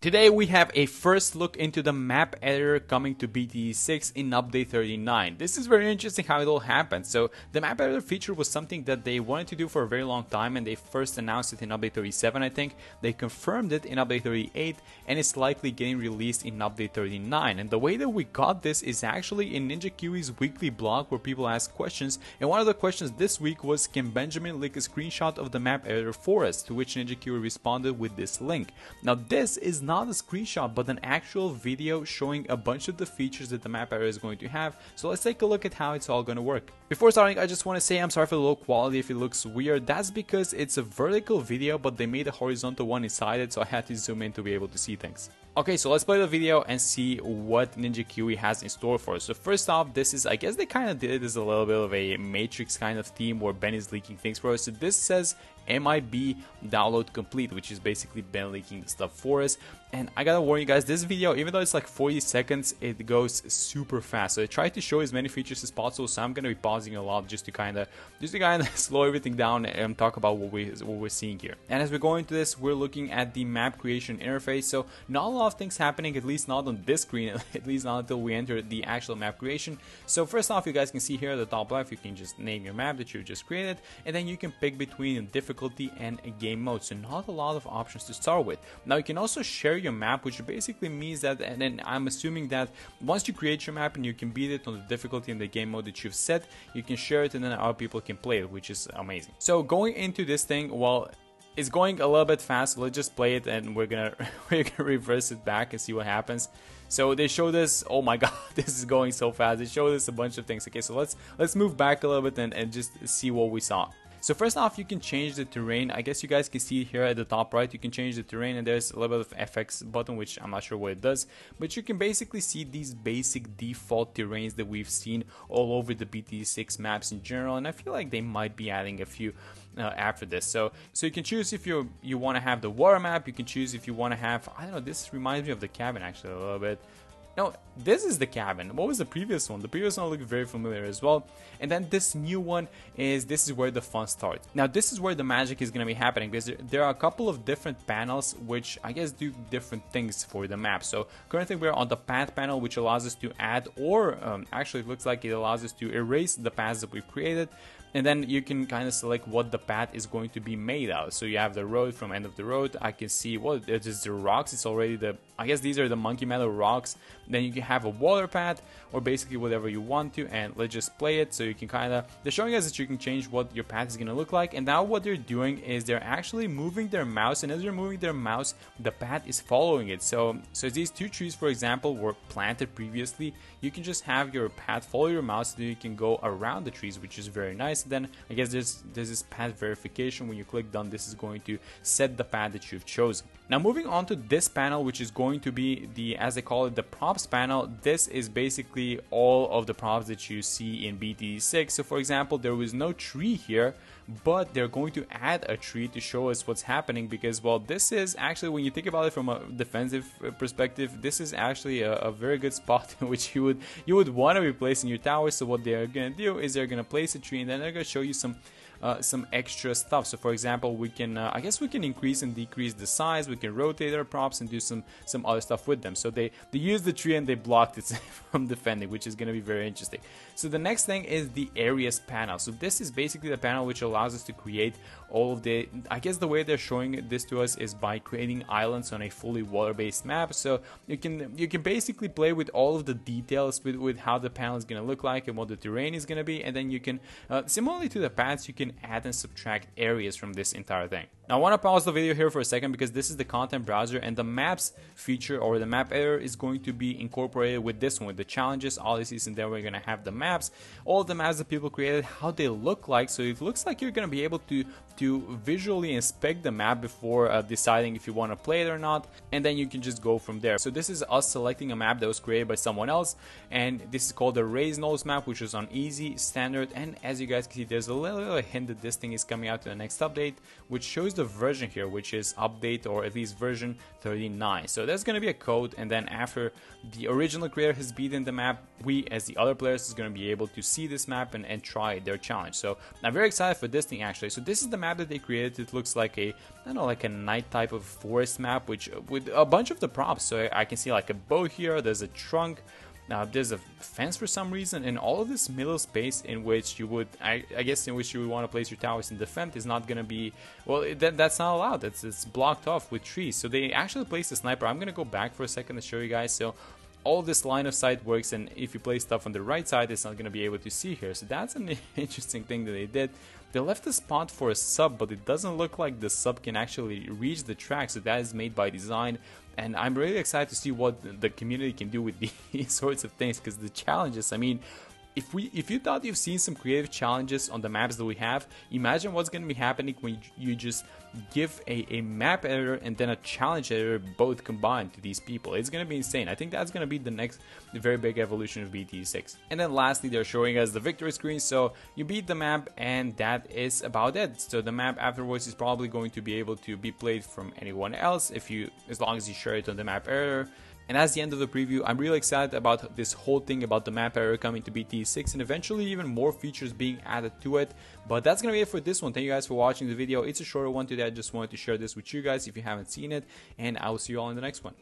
Today we have a first look into the map editor coming to BTD6 in update 39. This is very interesting how it all happened. So the map editor feature was something that they wanted to do for a very long time, and they first announced it in update 37, I think. They confirmed it in update 38, and it's likely getting released in update 39. And the way that we got this is actually in Ninja Kiwi's weekly blog where people ask questions, and one of the questions this week was, can Benjamin leak a screenshot of the map editor for us? To which Ninja Kiwi responded with this link. Now this is not a screenshot but an actual video showing a bunch of the features that the map editor is going to have, so let's take a look at how it's all going to work. Before starting, I just want to say I'm sorry for the low quality if it looks weird. That's because it's a vertical video but they made a horizontal one inside it, so I had to zoom in to be able to see things. Okay, so let's play the video and see what Ninja Kiwi has in store for us. So first off, this is, I guess they kind of did it as a little bit of a Matrix kind of theme where Ben is leaking things for us. So this says MIB download complete, which is basically Ben leaking the stuff for us. And I gotta warn you guys, this video, even though it's like 40 seconds, it goes super fast. So I tried to show as many features as possible, so I'm gonna be pausing a lot just to kind of slow everything down and talk about what we're seeing here. And as we go into this, we're looking at the map creation interface. So not a lot of things happening, at least not on this screen, at least not until we enter the actual map creation. So first off, you guys can see here at the top left, you can just name your map that you just created, and then you can pick between difficulty and a game mode. So not a lot of options to start with. Now you can also share your map, which basically means that, and then I'm assuming that once you create your map and you can beat it on the difficulty and the game mode that you've set, you can share it and then other people can play it, which is amazing. So going into this thing, well, it's going a little bit fast, so let's just play it and we're gonna reverse it back and see what happens. So they showed us, oh my god, this is going so fast. They showed us a bunch of things. Okay, so let's move back a little bit and just see what we saw. So first off, you can change the terrain. I guess you guys can see here at the top right, you can change the terrain, and there's a little bit of FX button, which I'm not sure what it does, but you can basically see these basic default terrains that we've seen all over the BTD6 maps in general, and I feel like they might be adding a few after this. So you can choose if you want to have the water map, you can choose if you want to have, I don't know, this reminds me of the cabin actually a little bit. No, this is the cabin. What was the previous one? The previous one looked very familiar as well. And then this new one this is where the fun starts. Now this is where the magic is going to be happening, because there are a couple of different panels which I guess do different things for the map. So currently we're on the path panel, which allows us to add, or actually it looks like it allows us to erase the paths that we've created. And then you can kind of select what the path is going to be made out. So you have the road from end of the road. I can see, well, it is the rocks. It's already I guess these are the monkey metal rocks. Then you can have a water path, or basically whatever you want to. And let's just play it. So you can kind of, they're showing us that you can change what your path is going to look like. And now what they're doing is they're actually moving their mouse. And as they're moving their mouse, the path is following it. So these two trees, for example, were planted previously. You can just have your path follow your mouse so you can go around the trees, which is very nice. Then I guess there's this path verification. When you click done, this is going to set the path that you've chosen. Now moving on to this panel, which is going to be the, as they call it, the props panel. This is basically all of the props that you see in BTD6. So for example, there was no tree here, but they're going to add a tree to show us what's happening, because, well, this is actually, when you think about it from a defensive perspective, this is actually a very good spot in which you would want to be placing your towers. So what they're going to do is they're going to place a tree, and then they're going to show you some extra stuff. So for example, we can I guess we can increase and decrease the size, we can rotate our props and do some other stuff with them. So they used the tree and they blocked it from defending, which is going to be very interesting. So the next thing is the areas panel. So this is basically the panel which allows us to create all of the, I guess the way they're showing this to us is by creating islands on a fully water-based map. So you can basically play with all of the details with how the panel is going to look like and what the terrain is going to be, and then you can similarly to the paths, you can add and subtract areas from this entire thing. Now I want to pause the video here for a second, because this is the content browser, and the maps feature, or the map editor, is going to be incorporated with this one, with the challenges, odysseys, and then we're going to have the maps, all of the maps that people created, how they look like. So it looks like you're going to be able to visually inspect the map before deciding if you want to play it or not, and then you can just go from there. So this is us selecting a map that was created by someone else, and this is called the raised nose map, which is on easy, standard, and as you guys can see, there's a little hint that this thing is coming out to the next update, which shows the version here, which is update or at least version 39. So that's going to be a code, and then after the original creator has beaten the map, we as the other players is going to be able to see this map and try their challenge. So I'm very excited for this thing actually. So this is the map that they created. It looks like a, I don't know, like a night type of forest map, which with a bunch of the props. So I can see like a bow here, there's a trunk, there's a fence for some reason, and all of this middle space in which you would, I guess, in which you would want to place your towers and defend is not going to be, well, that's not allowed. It's blocked off with trees. So they actually placed a sniper. I'm going to go back for a second to show you guys. So all this line of sight works, and if you place stuff on the right side, it's not going to be able to see here. So that's an interesting thing that they did. They left a spot for a sub, but it doesn't look like the sub can actually reach the track, so that is made by design. And I'm really excited to see what the community can do with these sorts of things, because the challenges, I mean, if you thought you've seen some creative challenges on the maps that we have, imagine what's going to be happening when you just give a map editor and then a challenge editor both combined to these people. It's going to be insane. I think that's going to be the next very big evolution of BTD6. And then lastly, they're showing us the victory screen. So you beat the map, and that is about it. So the map afterwards is probably going to be able to be played from anyone else as long as you share it on the map editor. And that's the end of the preview. I'm really excited about this whole thing about the map editor coming to BTD6 and eventually even more features being added to it. But that's going to be it for this one. Thank you guys for watching the video. It's a shorter one today. I just wanted to share this with you guys if you haven't seen it. And I will see you all in the next one.